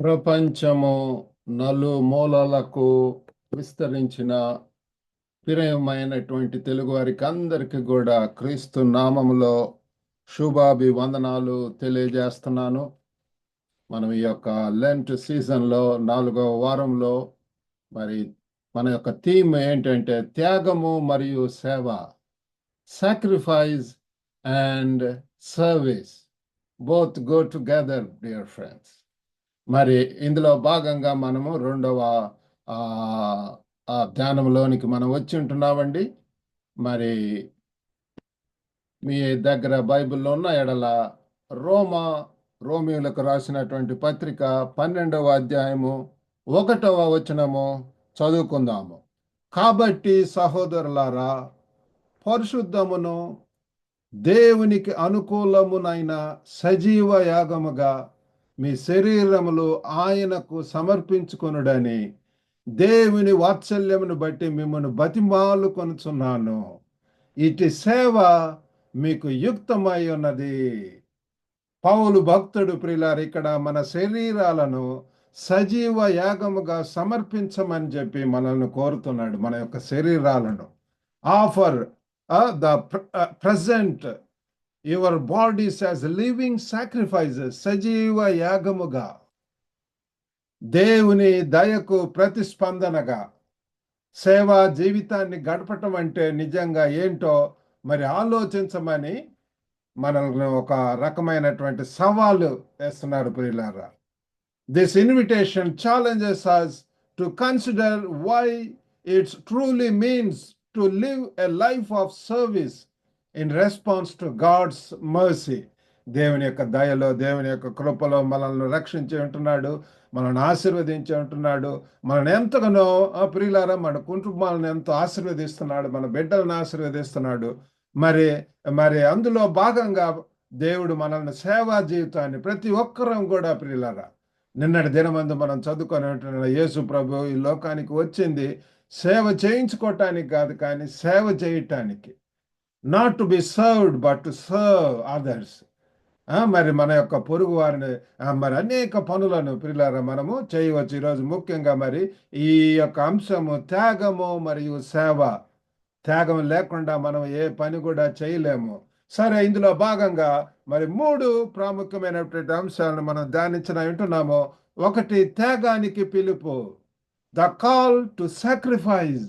ప్రపంచము నలుమూలలకు విస్తరించిన ప్రియమైనటువంటి తెలుగు వారికి అందరికీ కూడా క్రీస్తు నామములో శుభాభివందనాలు తెలియజేస్తున్నాను. మనం ఈ యొక్క లెంట్ సీజన్లో 4వ వారంలో మరి మన యొక్క థీమ్ ఏంటంటే త్యాగము మరియు సేవ, sacrifice and service both go together dear friends. మరి ఇందులో భాగంగా మనము రెండవ ధ్యానంలోనికి మనం వచ్చి ఉంటున్నామండి. మరి మీ దగ్గర బైబిల్లో ఉన్న ఎడల రోమియోలకు రాసినటువంటి పత్రిక 12వ అధ్యాయము 1వ వచనము చదువుకుందాము. కాబట్టి సహోదరులారా, పరిశుద్ధమును దేవునికి అనుకూలమునైన సజీవ యాగముగా మీ శరీరములు ఆయనకు సమర్పించుకొనుడని దేవుని వాత్సల్యమును బట్టి మిమ్మల్ని బతిమాలు కొనుచున్నాను. ఇటు సేవ మీకు యుక్తమై ఉన్నది. పౌలు భక్తుడు ప్రియులారు ఇక్కడ మన శరీరాలను సజీవ యాగముగా సమర్పించమని చెప్పి మనల్ని కోరుతున్నాడు. మన యొక్క శరీరాలను offer the present your bodies as living sacrifices, సజీవ యాగముగా, దేవుని దయకు ప్రతిస్పందనగా సేవా జీవితాన్ని గడపటం అంటే నిజంగా ఏంటో మరి ఆలోచించమని మనల్ని ఒక రకమైనటువంటి సవాలు వేస్తున్నారు ప్రియులారా. This invitation challenges us to consider why it truly means to live a life of service in response to God's mercy. దేవుని యొక్క దయలో, దేవుని యొక్క కృపలో మనల్ని రక్షించి ఉంటున్నాడు, మనల్ని ఆశీర్వదించి ఉంటున్నాడు. మనల్ని ఎంతగానో ప్రియులారా మన కుటుంబాలను ఎంతో ఆశీర్వదిస్తున్నాడు, మన బిడ్డలను ఆశీర్వదిస్తున్నాడు. మరి అందులో భాగంగా దేవుడు మనల్ని సేవా జీవితాన్ని ప్రతి ఒక్కరం కూడా ప్రియులారా, నిన్నటి దినమందు మనం చదువుకొని యేసు ప్రభు ఈ లోకానికి వచ్చింది సేవ చేయించుకోవటానికి కాదు, కానీ సేవ చేయటానికి. Not to be served but to serve others. మరి మన యొక్క పొరుగు వారిని మరి అనేక పనులను ప్రియులారా మనము చేయవచ్చు. ఈరోజు ముఖ్యంగా మరి ఈ యొక్క అంశము త్యాగము మరియు సేవ. త్యాగం లేకుండా మనం ఏ పని కూడా చేయలేము. సరే, ఇందులో భాగంగా మరి 3 ప్రాముఖ్యమైనటువంటి అంశాలను మనం ధ్యానించిన వింటున్నాము. ఒకటి, త్యాగానికి పిలుపు, the call to sacrifice,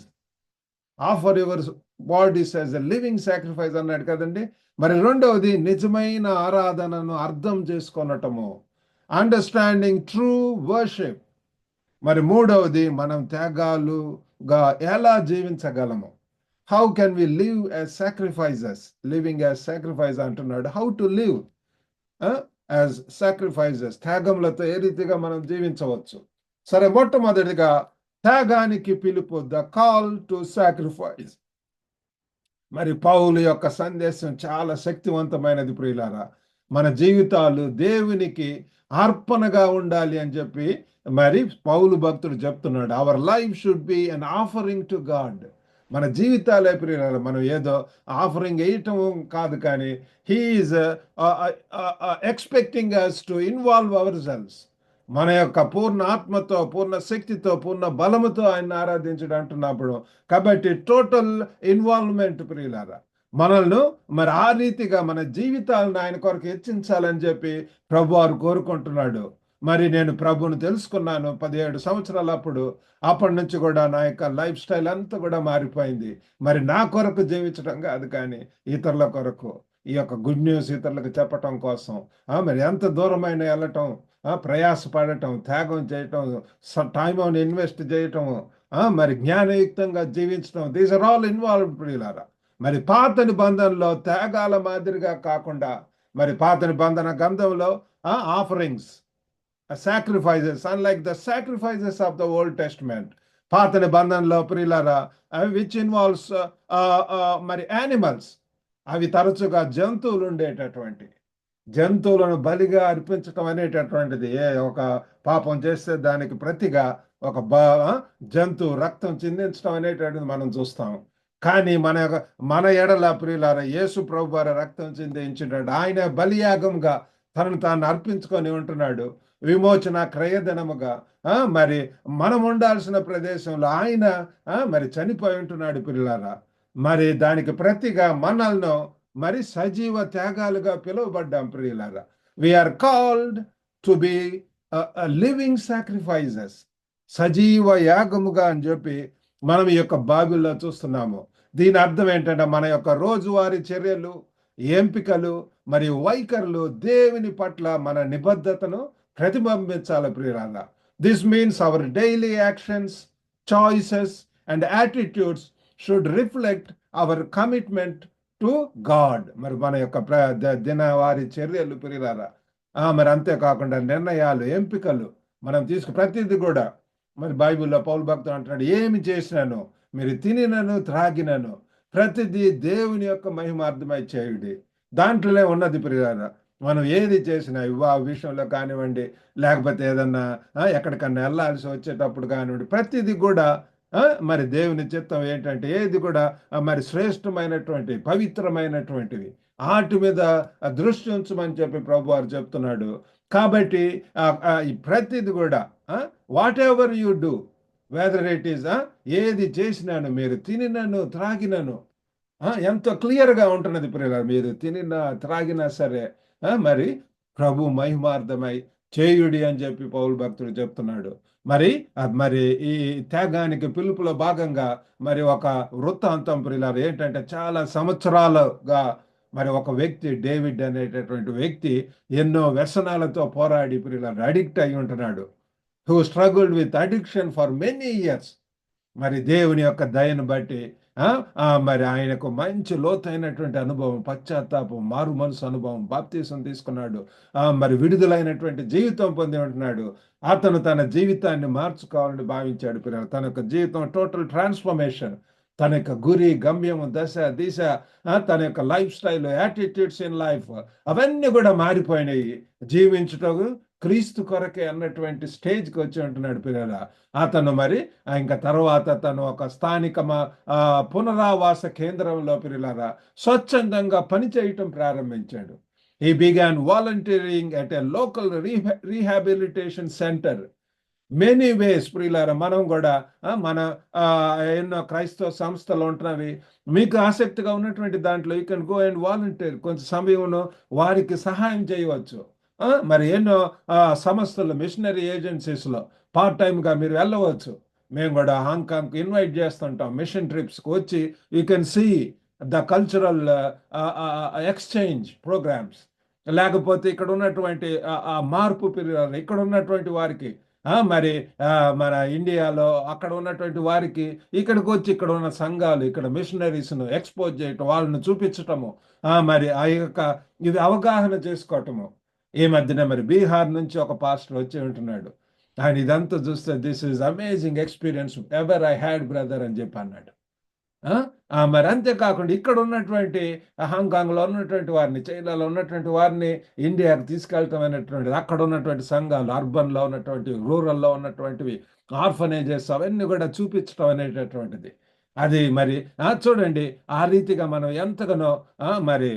offer your bodies as a living sacrifice అన్నాడు కదండి. మరి రెండవది, నిజమైన ఆరాధనను అర్థం చేసుకొనటము, అండర్స్టాండింగ్ ట్రూ వర్షిప్. మరి మూడవది, మనం త్యాగాలుగా ఎలా జీవించగలము. How can we live as sacrifices, living as sacrifice అంటున్నాడు. How to live as sacrifices, త్యాగములతో ఏ రీతిగా మనం జీవించవచ్చు. సరే, మొట్టమొదటిగా త్యాగానికి పిలుపు, ద కాల్ టు సాక్రిఫైస్. మరి పౌలు యొక్క సందేశం చాలా శక్తివంతమైనది ప్రియులారా. మన జీవితాలు దేవునికి అర్పణగా ఉండాలి అని చెప్పి మరి పౌలు భక్తుడు చెప్తున్నాడు. Our life should be an offering to God. మన జీవితాలే ప్రియులారా, మనం ఏదో ఆఫరింగ్ వేయటం కాదు, కానీ he's expecting us to involve ourselves. మన యొక్క పూర్ణ ఆత్మతో, పూర్ణ శక్తితో, పూర్ణ బలముతో ఆయన ఆరాధించడం అంటున్నప్పుడు, కాబట్టి టోటల్ ఇన్వాల్వ్మెంట్ ప్రియులారా, మనల్ని మరి ఆ రీతిగా మన జీవితాలను ఆయన కొరకు హెచ్చించాలని చెప్పి ప్రభు వారు కోరుకుంటున్నాడు. మరి నేను ప్రభువును తెలుసుకున్నాను 17 సంవత్సరాలు. అప్పటి నుంచి కూడా నా యొక్క లైఫ్ స్టైల్ అంతా కూడా మారిపోయింది. మరి నా కొరకు జీవించడం కాదు, కానీ ఇతరుల కొరకు ఈ యొక్క గుడ్ న్యూస్ ఇతరులకు చెప్పటం కోసం మరి ఎంత దూరమైన వెళ్ళటం, ప్రయాసపడటం, త్యాగం చేయటం, టైం ఇన్వెస్ట్ చేయటం, మరి జ్ఞానయుక్తంగా జీవించటం, దీస్ ఆర్ ఆల్ ఇన్వాల్వ్డ్ ప్రియులారా. మరి పాత నిబంధనలో త్యాగాల మాదిరిగా కాకుండా, మరి పాత నిబంధన గ్రంథంలో offerings, sacrifices, unlike the sacrifices of the Old Testament. పాత నిబంధనలో ప్రియులారా, which involves మరి యానిమల్స్, అవి తరచుగా జంతువులు ఉండేటటువంటి, జంతువులను బలిగా అర్పించటం అనేటటువంటిది. ఒక పాపం చేస్తే దానికి ప్రతిగా ఒక జంతువు రక్తం చిందించడం అనేటటువంటిది మనం చూస్తాం. కానీ మన ఎడల ప్రియులారా యేసు ప్రభు వారి రక్తం చిందించినట్టు ఆయన బలియాగంగా తనను తాను అర్పించుకొని ఉంటున్నాడు. విమోచన క్రయధనముగా మరి మనం ఉండాల్సిన ప్రదేశంలో ఆయన మరి చనిపోయి ఉంటున్నాడు పిల్లలారా. మరి దానికి ప్రతిగా మనల్ని మరి సజీవ త్యాగాలుగా పిలువబడ్డాం ప్రియులారా. We're called to be living sacrifices, సజీవ యాగముగా అని చెప్పి మనం ఈ యొక్క బైబిల్లో చూస్తున్నాము. దీని అర్థం ఏంటంటే మన యొక్క రోజువారీ చర్యలు, ఎంపికలు మరియు వైఖరులు దేవుని పట్ల మన నిబద్ధతను ప్రతిబింబించాలి ప్రియులారా. This means hour daily actions, choices and attitudes should reflect our commitment to God. మరి మన యొక్క దినవారి చర్యలు ప్రియులారా, మరి అంతేకాకుండా నిర్ణయాలు, ఎంపికలు మనం ప్రతిదీ కూడా మరి బైబిల్లో పౌలు భక్తుడు అంటున్నాడు, ఏమి చేసినాను మీరు తినినను త్రాగినను ప్రతిదీ దేవుని యొక్క మహిమార్థమై చేయుడి. దాంట్లోనే ఉన్నది ప్రియులారా. మనం ఏది చేసినా వివాహ విషయంలో కానివ్వండి, లేకపోతే ఏదన్నా ఎక్కడికన్నా వెళ్ళాల్సి వచ్చేటప్పుడు కానివ్వండి, ప్రతిదీ కూడా మరి దేవుని చిత్తం ఏంటంటే ఏది కూడా మరి శ్రేష్టమైనటువంటి పవిత్రమైనటువంటివి వాటి మీద దృష్టి ఉంచమని చెప్పి ప్రభు వారు చెప్తున్నాడు. కాబట్టి ప్రతిది కూడా what ever you do, whether it is ఏది చేసినాను మీరు తినినను త్రాగినను, ఎంతో క్లియర్గా ఉంటున్నది ప్రియులారా. మీరు తినినా త్రాగినా సరే మరి ప్రభు మహిమార్థమై చేయుడి అని చెప్పి పౌలు భక్తుడు చెప్తున్నాడు. మరి ఈ త్యాగానికి పిలుపులో భాగంగా మరి ఒక వృత్తాంతం ప్రియులారా ఏంటంటే, చాలా సంవత్సరాలుగా మరి ఒక వ్యక్తి, డేవిడ్ అనేటటువంటి వ్యక్తి ఎన్నో వ్యసనాలతో పోరాడి ప్రియులారా అడిక్ట్ అయి ఉంటున్నాడు. Who struggled with addiction for many years. మరి దేవుని యొక్క దయను బట్టి మరి ఆయనకు మంచి లోతైనటువంటి అనుభవం, పశ్చాత్తాపం, మారు మనసు అనుభవం, బాప్తీసం తీసుకున్నాడు. మరి విడుదలైనటువంటి జీవితం పొంది ఉంటున్నాడు. అతను తన జీవితాన్ని మార్చుకోవాలని భావించాడు పిల్లలు. తన యొక్క జీవితం టోటల్ ట్రాన్స్ఫర్మేషన్, తన యొక్క గురి, గమ్యము, దశ, దిశ, తన యొక్క life style, attitudes in life అవన్నీ కూడా మారిపోయినాయి. జీవించుటకు క్రీస్తు కొరకే అన్నటువంటి స్టేజ్కి వచ్చి ఉంటున్నాడు పిల్లల. అతను మరి ఇంకా తర్వాత తను ఒక స్థానిక పునరావాస కేంద్రంలో పిల్లలారా స్వచ్ఛందంగా పనిచేయటం ప్రారంభించాడు. He began volunteering at a local rehabilitation center. Many ways ప్రియులారా, మనం కూడా మన ఎన్నో క్రైస్తవ సంస్థలు ఉంటున్నవి. మీకు ఆసక్తిగా ఉన్నటువంటి దాంట్లో you can go and volunteer, కొంచెం సమయం వారికి సహాయం చేయవచ్చు. మరి ఎన్నో సంస్థలు, మిషనరీ ఏజెన్సీస్లో పార్ట్ టైమ్గా మీరు వెళ్ళవచ్చు. మేము కూడా హాంకాంగ్కి ఇన్వైట్ చేస్తుంటాం మిషన్ ట్రిప్స్కి వచ్చి you can see the cultural exchange programmes. లేకపోతే ఇక్కడ ఉన్నటువంటి మార్పు పిల్లలు, ఇక్కడ ఉన్నటువంటి వారికి మరి మన ఇండియాలో అక్కడ ఉన్నటువంటి వారికి ఇక్కడికి వచ్చి ఇక్కడ ఉన్న సంఘాలు, ఇక్కడ మిషనరీస్ను ఎక్స్పోజ్ చేయటం, వాళ్ళని చూపించటము, మరి ఆ యొక్క ఇది అవగాహన చేసుకోవటము. ఈ మధ్యన మరి బీహార్ నుంచి ఒక పాస్టర్ వచ్చి ఉంటున్నాడు. ఆయన ఇదంతా చూస్తే this is amazing experience ever I had brother అని చెప్పి అన్నాడు. మరి అంతేకాకుండా ఇక్కడ ఉన్నటువంటి హాంకాంగ్లో ఉన్నటువంటి వారిని, చైనాలో ఉన్నటువంటి వారిని ఇండియాకి తీసుకెళ్ళటం అనేటువంటిది, అక్కడ ఉన్నటువంటి సంఘాలు, అర్బన్లో ఉన్నటువంటి, రూరల్లో ఉన్నటువంటివి, ఆర్ఫనేజెస్ అవన్నీ కూడా చూపించడం అనేటటువంటిది. అది మరి చూడండి, ఆ రీతిగా మనం ఎంతగానో మరి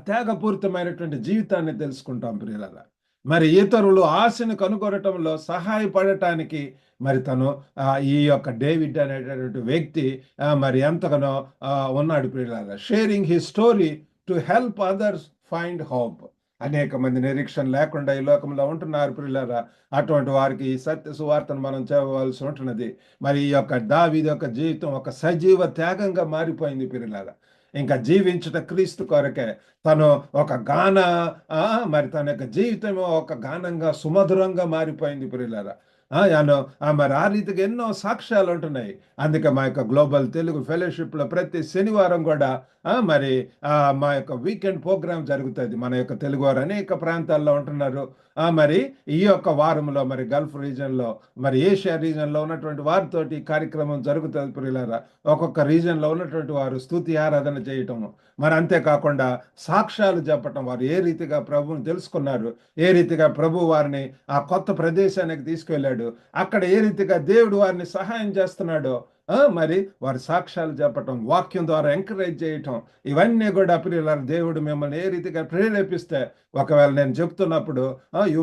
త్యాగపూరితమైనటువంటి జీవితాన్ని తెలుసుకుంటాం ప్రియులారా. మరి ఇతరులు ఆశను కనుగొనటంలో సహాయపడటానికి మరి తను ఈ యొక్క డేవిడ్ అనేటటువంటి వ్యక్తి మరి ఎంతగానో ఉన్నాడు ప్రియులారా. Sharing his story to help others find hope. అనేక మంది నిరీక్షణ లేకుండా ఈ లోకంలో ఉంటున్నారు ప్రియులారా. అటువంటి వారికి ఈ సత్య సువార్తను మనం చేయవలసి ఉంటున్నది. మరి ఈ యొక్క దావీదు యొక్క జీవితం ఒక సజీవ త్యాగంగా మారిపోయింది ప్రియులారా. ఇంకా జీవించుట క్రీస్తు కొరకే. తను ఒక మరి తన యొక్క జీవితం ఒక గానంగా, సుమధురంగా మారిపోయింది ప్రియులారా. మరి ఆ రీతిగా ఎన్నో సాక్ష్యాలు ఉంటున్నాయి. అందుకే మా యొక్క గ్లోబల్ తెలుగు ఫెలోషిప్లో ప్రతి శనివారం కూడా మరి మా యొక్క వీకెండ్ ప్రోగ్రామ్ జరుగుతుంది. మన యొక్క తెలుగు వారు అనేక ప్రాంతాల్లో ఉంటున్నారు. మరి ఈ యొక్క వారంలో మరి గల్ఫ్ రీజన్లో, మరి ఏషియా రీజన్లో ఉన్నటువంటి వారితోటి కార్యక్రమం జరుగుతుంది ప్రియులారా. ఒక్కొక్క రీజన్లో ఉన్నటువంటి వారు స్తుతి ఆరాధన చేయటము, మరి అంతేకాకుండా సాక్ష్యాలు చెప్పటం, వారు ఏ రీతిగా ప్రభువుని తెలుసుకున్నారు, ఏ రీతిగా ప్రభు వారిని ఆ కొత్త ప్రదేశానికి తీసుకెళ్ళాడు, అక్కడ ఏ రీతిగా దేవుడు వారిని సహాయం చేస్తున్నాడో మరి వారి సాక్ష్యాలు చెప్పటం, వాక్యం ద్వారా ఎంకరేజ్ చేయటం, ఇవన్నీ కూడా ప్రియులారా దేవుడు మిమ్మల్ని ఏ రీతిగా ప్రేరేపిస్తే, ఒకవేళ నేను చెప్తున్నప్పుడు యు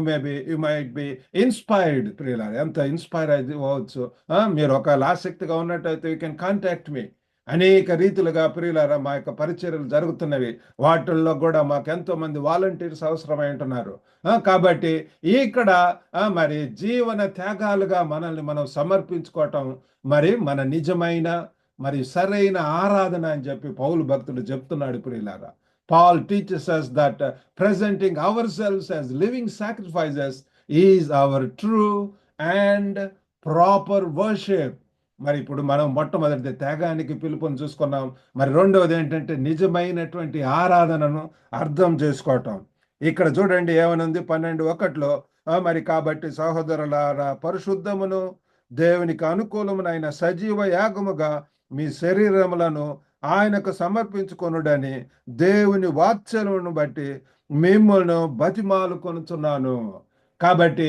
మైట్ బి ఇన్స్పైర్డ్. ప్రియులారా ఎంత ఇన్స్పైర్ అవ్వచ్చు. మీరు ఒకవేళ ఆసక్తిగా ఉన్నట్టయితే యూ కెన్ కాంటాక్ట్ మీ. అనేక రీతులుగా ప్రియులారా మా యొక్క పరిచర్యలు జరుగుతున్నవి. వాటిల్లో కూడా మాకు ఎంతో మంది వాలంటీర్స్ అవసరమై ఉంటున్నారు. కాబట్టి ఇక్కడ మరి జీవన త్యాగాలుగా మనల్ని మనం సమర్పించుకోవటం, మరి మన నిజమైన మరి సరైన ఆరాధన అని చెప్పి పౌలు భక్తుడు చెప్తున్నాడు ప్రియులారా. Paul teaches us that presenting ourselves as living sacrifices is our true and proper worship. మరి ఇప్పుడు మనం మొట్టమొదటి త్యాగానికి పిలుపుని చూసుకున్నాం. మరి రెండవది ఏంటంటే నిజమైనటువంటి ఆరాధనను అర్థం చేసుకోవటం. ఇక్కడ చూడండి ఏమనుంది 12:1 మరి కాబట్టి సహోదరులారా, పరిశుద్ధమును దేవునికి అనుకూలమునైన సజీవ యాగముగా మీ శరీరములను ఆయనకు సమర్పించుకొనుడని దేవుని వాత్సల్యమును బట్టి మిమ్మల్ని బతిమాలుకొనుచున్నాను. కాబట్టి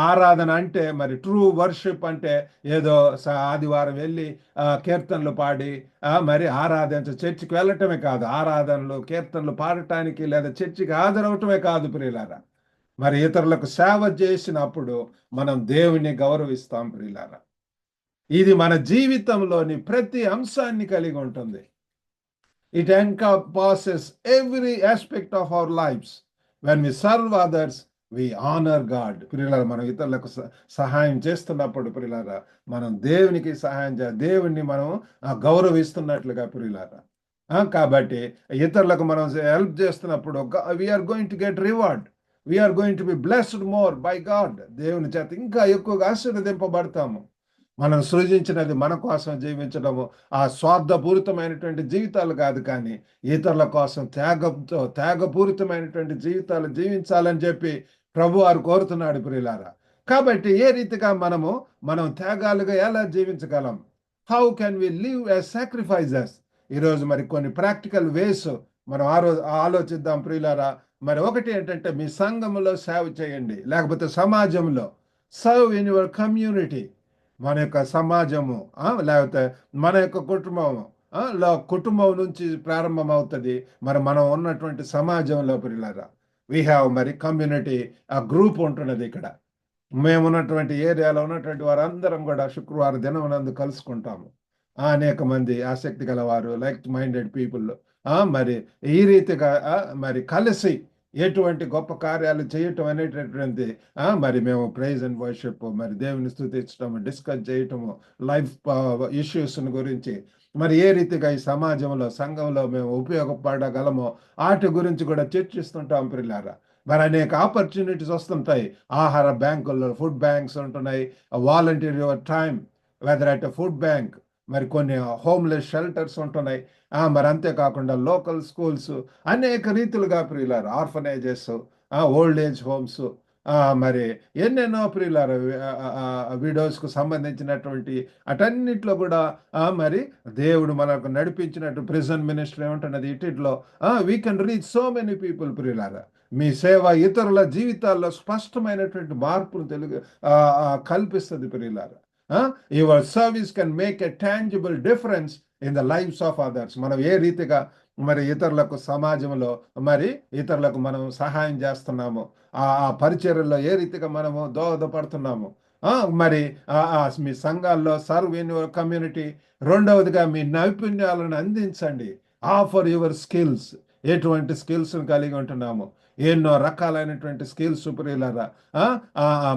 ఆరాధన అంటే మరి ట్రూ వర్షిప్ అంటే ఏదో ఆదివారం వెళ్ళి కీర్తనలు పాడి మరి చర్చికి వెళ్ళటమే కాదు. ఆరాధనలు కీర్తనలు పాడటానికి లేదా చర్చికి హాజరవటమే కాదు ప్రియులారా. మరి ఇతరులకు సేవ చేసినప్పుడు మనం దేవుని గౌరవిస్తాం ప్రియులారా. ఇది మన జీవితంలోని ప్రతి అంశాన్ని కలిగి ఉంటుంది. It encompasses every aspect of our lives. When we serve others, we honor God. ప్రియులారా, మనం ఇతరులకు సహాయం చేస్తున్నప్పుడు ప్రియులారా, మనం దేవునికి సహాయం దేవుణ్ణి మనం గౌరవిస్తున్నట్లుగా ప్రియులారా. కాబట్టి ఇతరులకు మనం హెల్ప్ చేస్తున్నప్పుడు we're going to get reward. We're going to be blessed more by God. దేవుని చేత ఇంకా ఎక్కువగా ఆశీర్వదింపబడతాము. మనం సృజించినది మన కోసం జీవించడము ఆ స్వార్థపూరితమైనటువంటి జీవితాలు కాదు, కానీ ఇతరుల కోసం త్యాగపూరితమైనటువంటి జీవితాలు జీవించాలని చెప్పి ప్రభు వారు కోరుతున్నాడు ప్రియులారా. కాబట్టి ఏ రీతిగా మనం త్యాగాలుగా ఎలా జీవించగలం? How can we live as sacrifices? ఈరోజు మరి కొన్ని ప్రాక్టికల్ వేస్ మనం ఆలోచిద్దాం ప్రియులారా. మరి ఒకటి ఏంటంటే మీ సంఘములో సేవ చేయండి, లేకపోతే సమాజంలో సర్వ్ ఇన్ యువర్ కమ్యూనిటీ. మన యొక్క సమాజము లేకపోతే మన యొక్క కుటుంబం నుంచి ప్రారంభం అవుతుంది. మనం ఉన్నటువంటి సమాజంలో ప్రియులారా వీ హ్యావ్ మరి కమ్యూనిటీ గ్రూప్ ఉంటున్నది. ఇక్కడ మేమున్నటువంటి ఏరియాలో ఉన్నటువంటి వారందరం కూడా శుక్రవారం దినమునందు కలుసుకుంటాము. అనేక మంది ఆసక్తి గలవారు, లైక్ మైండెడ్ పీపుల్ మరి ఈ రీతిగా మరి కలిసి ఎటువంటి గొప్ప కార్యాలు చేయటం అనేటటువంటి మరి మేము ప్రైజ్ అండ్ వర్షిప్, మరి దేవుని స్తుతించటము, డిస్కస్ చేయటము, లైఫ్ ఇష్యూస్ గురించి మరి ఏ రీతిగా ఈ సమాజంలో సంఘంలో మేము ఉపయోగపడగలమో వాటి గురించి కూడా చర్చిస్తుంటాం ప్రియులారా. మరి అనేక ఆపర్చునిటీస్ వస్తుంటాయి. ఆహార బ్యాంకుల్లో ఫుడ్ బ్యాంక్స్ ఉంటున్నాయి. Volunteer your time whether at food bank. మరి కొన్ని హోమ్లెస్ షెల్టర్స్ ఉంటున్నాయి. మరి అంతేకాకుండా లోకల్ స్కూల్స్, అనేక రీతులుగా ప్రియులారు, ఆర్ఫనైజెస్, ఓల్డ్ ఏజ్ హోమ్స్, మరి ఎన్నెన్నో ప్రియులారు విడోస్కు సంబంధించినటువంటి అటన్నిట్లో కూడా మరి దేవుడు మనకు నడిపించినట్టు ప్రిజన్ మినిస్ట్రీ ఉంటున్నది. ఇటిలో we can reach so many people ప్రియులారా. మీ సేవ ఇతరుల జీవితాల్లో స్పష్టమైనటువంటి మార్పును కల్పిస్తుంది ప్రియులారా. Your service can make a tangible difference in the lifes of others. మనం ఏ రీతిగా మరి ఇతరులకు సమాజంలో మరి ఇతరులకు మనం సహాయం చేస్తున్నాము, ఆ పరిచర్యల్లో ఏ రీతిగా మనము దోహదపడుతున్నాము. మరి మీ సంఘాల్లో సర్వ్ ఇన్ యువర్ కమ్యూనిటీ. రెండవదిగా మీ నైపుణ్యాలను అందించండి. Offer your skills. ఎటువంటి స్కిల్స్ను కలిగి ఉంటున్నాము? ఎన్నో రకాలైనటువంటి స్కిల్స్ ప్రియులారా.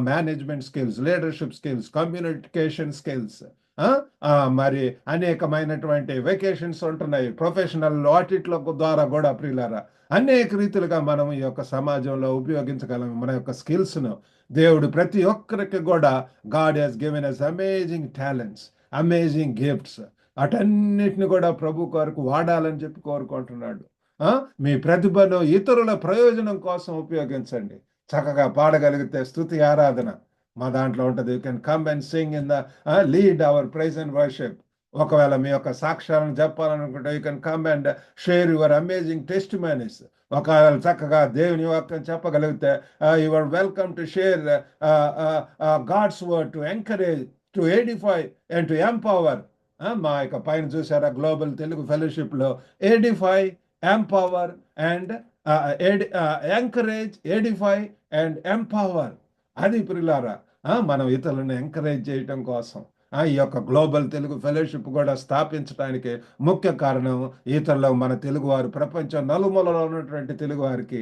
Management skills, leadership skills, communication skills, మరి అనేకమైనటువంటి వెకేషన్స్ ఉంటున్నాయి, ప్రొఫెషనల్ వాటిట్ల ద్వారా కూడా ప్రియులారా అనేక రీతిలుగా మనం ఈ యొక్క సమాజంలో ఉపయోగించగలం. మన యొక్క స్కిల్స్ను దేవుడు ప్రతి ఒక్కరికి కూడా God has given us amazing talents, amazing gifts. అటన్నిటిని కూడా ప్రభు కొరకు వాడాలని చెప్పి కోరుకుంటున్నాడు. మీ ప్రతిభను ఇతరుల ప్రయోజనం కోసం ఉపయోగించండి. చక్కగా పాడగలిగితే స్తుతి ఆరాధన మా దాంట్లో ఉంటుంది. You can come and sing in the lead our praise and worship. ఒకవేళ మీ యొక్క సాక్ష్యాలను చెప్పాలనుకుంటే you can come and share your amazing testimonies. ఒకవేళ చక్కగా దేవుని వాక్యం చెప్పగలిగితే you are welcome to share God's word, to encourage, to edify and to empower. మా యొక్క పైన చూసారా గ్లోబల్ తెలుగు ఫెలోషిప్లో edify, empower and encourage, edify and empower. అది ప్రియులారా మనం ఇతరులను ఎంకరేజ్ చేయటం కోసం ఈ యొక్క గ్లోబల్ తెలుగు ఫెలోషిప్ కూడా స్థాపించడానికి ముఖ్య కారణం ఇతరులు మన తెలుగువారు ప్రపంచం నలుమూలలో ఉన్నటువంటి తెలుగువారికి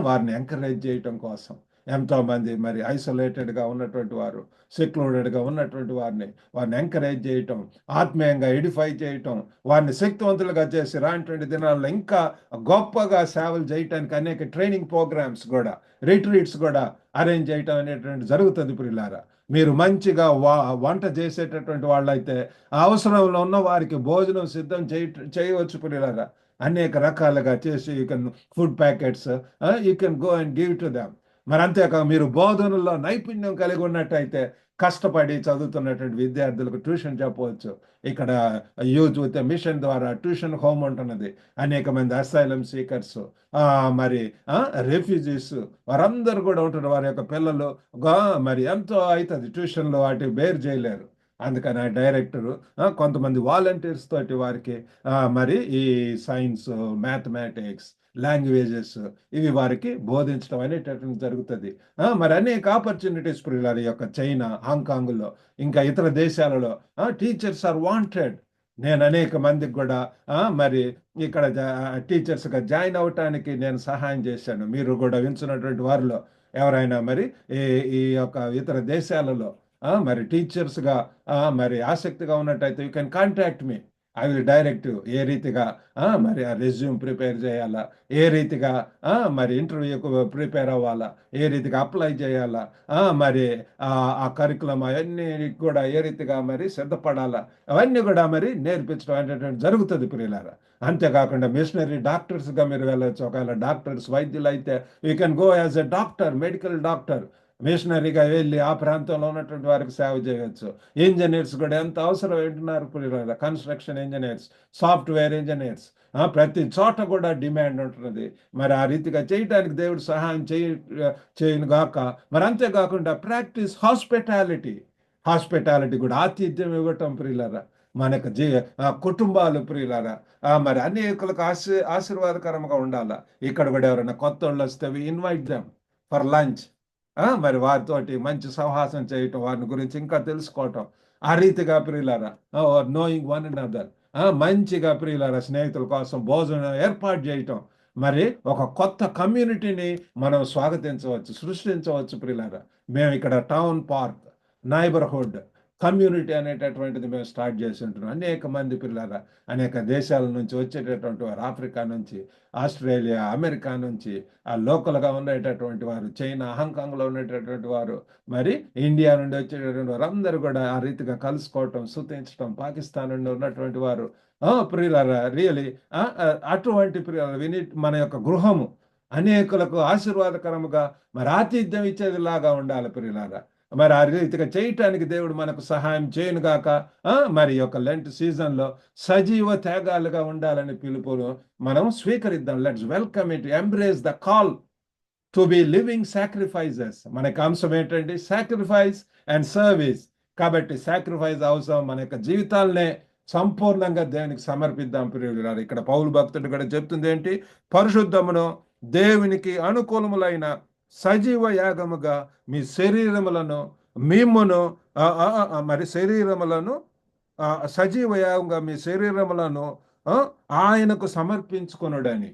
వారిని ఎంకరేజ్ చేయటం కోసం. ఎంతోమంది మరి ఐసోలేటెడ్గా ఉన్నటువంటి వారు, సెక్లూడెడ్గా ఉన్నటువంటి వారిని ఎంకరేజ్ చేయటం, ఆత్మీయంగా ఎడిఫై చేయటం, వారిని శక్తివంతులుగా చేసి రానటువంటి దినాల్లో ఇంకా గొప్పగా సేవలు చేయటానికి అనేక ట్రైనింగ్ ప్రోగ్రామ్స్ కూడా, రిట్రీట్స్ కూడా అరేంజ్ చేయటం అనేటువంటి జరుగుతుంది ప్రియులారా. మీరు మంచిగా వంట చేసేటటువంటి వాళ్ళైతే అవసరంలో ఉన్న వారికి భోజనం సిద్ధం చేయవచ్చు ప్రియులారా. అనేక రకాలుగా చేసి you can food packets you can go and give to them. మరి అంతేకాక మీరు బోధనలో నైపుణ్యం కలిగి ఉన్నట్టయితే కష్టపడి చదువుతున్నటువంటి విద్యార్థులకు ట్యూషన్ చెప్పవచ్చు. ఇక్కడ యూత్ విత్ మిషన్ ద్వారా ట్యూషన్ హోమ్ ఉంటున్నది. అనేక మంది అసైలం సీకర్స్, మరి రెఫ్యూజీస్, వారందరూ కూడా ఉంటున్నారు. వారి యొక్క పిల్లలు మరి ఎంతో అవుతుంది ట్యూషన్లో వాటి బేర్ చేయలేరు. అందుకని ఆ డైరెక్టరు కొంతమంది వాలంటీర్స్ తోటి వారికి మరి ఈ సైన్స్, మ్యాథమెటిక్స్, లాంగ్వేజెస్ ఇవి వారికి బోధించడం అనేటటువంటి జరుగుతుంది. మరి అనేక ఆపర్చునిటీస్ ప్రియులారు ఈ యొక్క చైనా, హాంకాంగ్లో, ఇంకా ఇతర దేశాలలో టీచర్స్ ఆర్ వాంటెడ్. నేను అనేక మందికి కూడా మరి ఇక్కడ టీచర్స్గా జాయిన్ అవ్వటానికి నేను సహాయం చేశాను. మీరు కూడా వింటున్నటువంటి వారిలో ఎవరైనా మరి ఈ యొక్క ఇతర దేశాలలో మరి టీచర్స్గా మరి ఆసక్తిగా ఉన్నట్టయితే you can contact me. I will direct ఏ రీతిగా మరి ఆ రెజ్యూమ్ ప్రిపేర్ చేయాలా, ఏ రీతిగా మరి ఇంటర్వ్యూకు ప్రిపేర్ అవ్వాలా, ఏ రీతిగా అప్లై చేయాలా, మరి ఆ కరికులం అవన్నీ కూడా ఏ రీతిగా మరి సిద్ధపడాలా, అవన్నీ కూడా మరి నేర్పించడం అనేటువంటి జరుగుతుంది ప్రియులారా. అంతేకాకుండా మిషనరీ డాక్టర్స్గా మీరు వెళ్ళవచ్చు. ఒకవేళ డాక్టర్స్ వైద్యులు అయితే you can go as a doctor, medical doctor. మిషనరీగా వెళ్ళి ఆ ప్రాంతంలో ఉన్నటువంటి వారికి సేవ చేయవచ్చు. ఇంజనీర్స్ కూడా ఎంత అవసరం వింటున్నారు ప్రియులారా. కన్స్ట్రక్షన్ ఇంజనీర్స్, సాఫ్ట్వేర్ ఇంజనీర్స్, ప్రతి చోట కూడా డిమాండ్ ఉంటున్నది. మరి ఆ రీతిగా చేయటానికి దేవుడు సహాయం చేయను గాక. మరి అంతేకాకుండా ప్రాక్టీస్ హాస్పిటాలిటీ కూడా ఆతిథ్యం ఇవ్వటం ప్రియులారా. మనకు కుటుంబాలు ప్రియులారా మరి అనేకులకు ఆశీర్వాదకరంగా ఉండాలా. ఇక్కడ కూడా ఎవరైనా కొత్త వాళ్ళు వస్తే ఇన్వైట్ దెమ్ ఫర్ లంచ్. మరి వారితోటి మంచి సహవాసం చేయటం, వారిని గురించి ఇంకా తెలుసుకోవటం. ఆ రీతిగా ప్రియులారా నోయింగ్ వన్ అనదర్, మంచిగా ప్రియులారా స్నేహితుల కోసం భోజనం ఏర్పాటు చేయటం. మరి ఒక కొత్త కమ్యూనిటీని మనం స్వాగతించవచ్చు, సృష్టించవచ్చు ప్రియులారా. మేము ఇక్కడ టౌన్ పార్క్, నైబర్హుడ్ కమ్యూనిటీ అనేటటువంటిది మేము స్టార్ట్ చేసి ఉంటున్నాం. అనేక మంది పిల్లల అనేక దేశాల నుంచి వచ్చేటటువంటి వారు, ఆఫ్రికా నుంచి, ఆస్ట్రేలియా, అమెరికా నుంచి, ఆ లోకల్గా ఉండేటటువంటి వారు, చైనా, హాంకాంగ్లో ఉండేటటువంటి వారు, మరి ఇండియా నుండి వచ్చేటటువంటి వారు అందరూ కూడా ఆ రీతిగా కలుసుకోవటం, స్తుతించడం, పాకిస్తాన్ నుండి ఉన్నటువంటి వారు ప్రియులారా రియలీ అటువంటి ప్రియుల మన యొక్క గృహము అనేకులకు ఆశీర్వాదకరముగా మరి ఆతిథ్యం ఇచ్చేది లాగా ఉండాలి ప్రియులారా. మరి ఆ రీతిగా చేయటానికి దేవుడు మనకు సహాయం చేయను గాక. మరి యొక్క లెంట్ సీజన్లో సజీవ త్యాగాలుగా ఉండాలని పిలుపును మనం స్వీకరిద్దాం. Let's welcome it, embrace the call to be living sacrifices. మనకి అంశం ఏంటంటే సాక్రిఫైస్ అండ్ సర్వీస్. కాబట్టి సాక్రిఫైస్ అవసరం. మన యొక్క జీవితాలనే సంపూర్ణంగా దేవునికి సమర్పిద్దాం ప్రియులారా. ఇక్కడ పౌలు భక్తుడు కూడా చెప్తుంది ఏంటి, పరిశుద్ధమును దేవునికి అనుకూలములైన సజీవ యాగముగా మీ శరీరములను మిమ్మును మరి శరీరములను సజీవ యాగంగా మీ శరీరములను ఆయనకు సమర్పించుకొనుడని.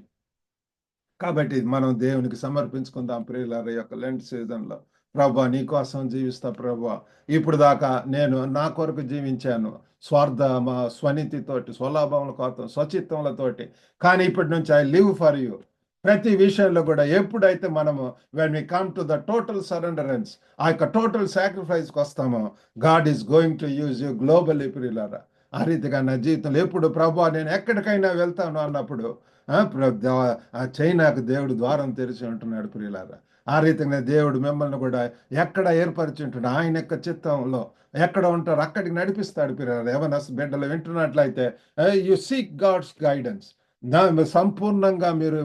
కాబట్టి మనం దేవునికి సమర్పించుకుందాం ప్రియులార యొక్క లెంట్ సీజన్లో. ప్రభా నీ కోసం జీవిస్తా ప్రభా. ఇప్పుడు దాకా నేను నా కొరకు జీవించాను, స్వనీతితోటి, స్వలాభముల కోసం, స్వచిత్తములతోటి. కానీ ఇప్పటి నుంచి ఐ లివ్ ఫర్ యూ. ప్రతి విషయంలో కూడా ఎప్పుడైతే మనము when we come to the total surrenderance, ఆ యొక్క టోటల్ సాక్రిఫైస్కి వస్తామో, God is going to use you globally ప్రియులారా. ఆ రీతిగా నా జీవితంలో ఎప్పుడు ప్రభా నేను ఎక్కడికైనా వెళ్తాను అన్నప్పుడు చైనాకు దేవుడు ద్వారం తెరిచి ఉంటున్నాడు ప్రియులారా. ఆ రీతిగా దేవుడు మిమ్మల్ని కూడా ఎక్కడ ఏర్పరిచి ఉంటున్నాడు, ఆయన యొక్క చిత్తంలో ఎక్కడ ఉంటారు అక్కడికి నడిపిస్తాడు ప్రియులారా. ఏమైనా బిడ్డలు వింటున్నట్లయితే యు సీక్ గాడ్స్ గైడెన్స్. సంపూర్ణంగా మీరు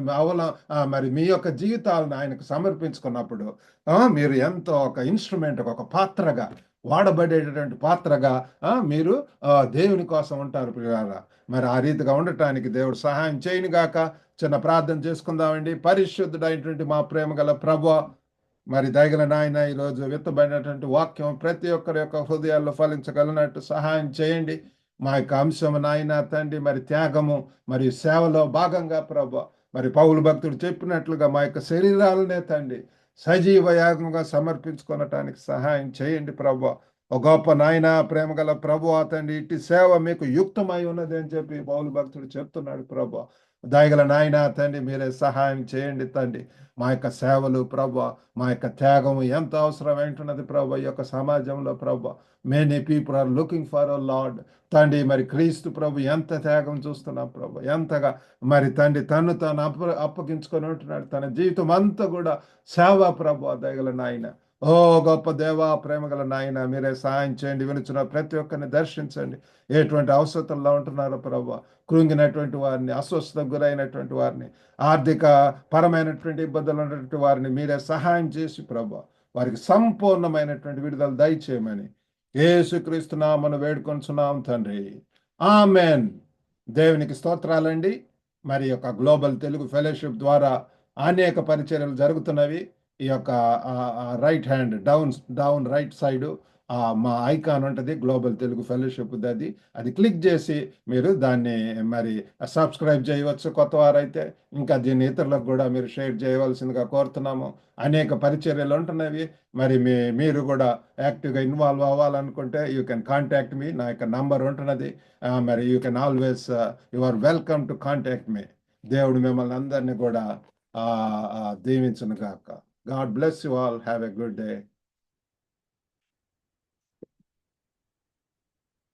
మరి మీ యొక్క జీవితాలను ఆయనకు సమర్పించుకున్నప్పుడు మీరు ఎంతో ఒక ఇన్స్ట్రుమెంట్, ఒక పాత్రగా వాడబడేటటువంటి పాత్రగా మీరు దేవుని కోసం ఉంటారు ప్రియులారా. మరి ఆ రీతిగా ఉండటానికి దేవుడు సహాయం చేయను గాక. చిన్న ప్రార్థన చేసుకుందామండి. పరిశుద్ధుడైనటువంటి మా ప్రేమ గల ప్రభువా, మరి దయగల నాయన, ఈరోజు విత్తబడినటువంటి వాక్యం ప్రతి ఒక్కరి యొక్క హృదయాల్లో ఫలించగలిగినట్టు సహాయం చేయండి. మా యొక్క అంశము నాయన తండ్రి, మరి త్యాగము మరియు సేవలో భాగంగా ప్రభు, మరి పౌలు భక్తుడు చెప్పినట్లుగా మా యొక్క శరీరాలనే తండ్రి సజీవ యాగంగా సమర్పించుకొనటానికి సహాయం చేయండి ప్రభు. ఒక గొప్ప నాయన ప్రేమ గల ప్రభు తండ్రి, ఇట్టి సేవ మీకు యుక్తమై ఉన్నది అని చెప్పి పౌలు భక్తుడు చెప్తున్నాడు ప్రభు. దయగల నాయన తండ్రి, మీరే సహాయం చేయండి తండ్రి. మా యొక్క సేవలు ప్రభు, మా యొక్క త్యాగము ఎంత అవసరం ఏంటున్నది ప్రభు ఈ యొక్క సమాజంలో ప్రభు. Many people are looking for a lord తండ్రి. మరి క్రీస్తు ప్రభు ఎంత త్యాగం చూస్తున్నాం ప్రభు, ఎంతగా మరి తండ్రి తను తాను అప్పగించుకొని ఉంటున్నాడు. తన జీవితం అంతా కూడా సేవ ప్రభు. దయగల నాయన, ఓ గొప్ప దేవా ప్రేమగల నాయన, మీరే సహాయం చేయండి. వినుచున్న ప్రతి ఒక్కరిని దర్శించండి. ఎటువంటి అవసరతల్లో ఉంటున్నారో ప్రభు, కృంగినటువంటి వారిని, అస్వస్థతకు గురైనటువంటి వారిని, ఆర్థిక పరమైనటువంటి ఇబ్బందులు ఉన్నటువంటి వారిని మీరే సహాయం చేసి ప్రభు వారికి సంపూర్ణమైనటువంటి విడుదల దయచేయమని యేసుక్రీస్తు నామమున వేడుకొంచున్నాం తండ్రి. ఆమెన్. దేవునికి స్తోత్రాలండి. మరి యొక్క గ్లోబల్ తెలుగు ఫెలోషిప్ ద్వారా అనేక పరిచర్యలు జరుగుతున్నవి. ఈ యొక్క right hand down right side మా ఐకాన్ ఉంటుంది, గ్లోబల్ తెలుగు ఫెలోషిప్. అది క్లిక్ చేసి మీరు దాన్ని మరి సబ్స్క్రైబ్ చేయవచ్చు కొత్త వారైతే. ఇంకా దీన్ని ఇతరులకు కూడా మీరు షేర్ చేయవలసిందిగా కోరుతున్నాము. అనేక పరిచర్యలు ఉంటున్నవి. మరి మీరు కూడా యాక్టివ్గా ఇన్వాల్వ్ అవ్వాలనుకుంటే యూ కెన్ కాంటాక్ట్ మీ. నా యొక్క నంబర్ ఉంటున్నది. మరి you can always you are welcome to contact me. దేవుడు మిమ్మల్ని అందరినీ కూడా దీవించును గాక. God bless you all. Have a good day.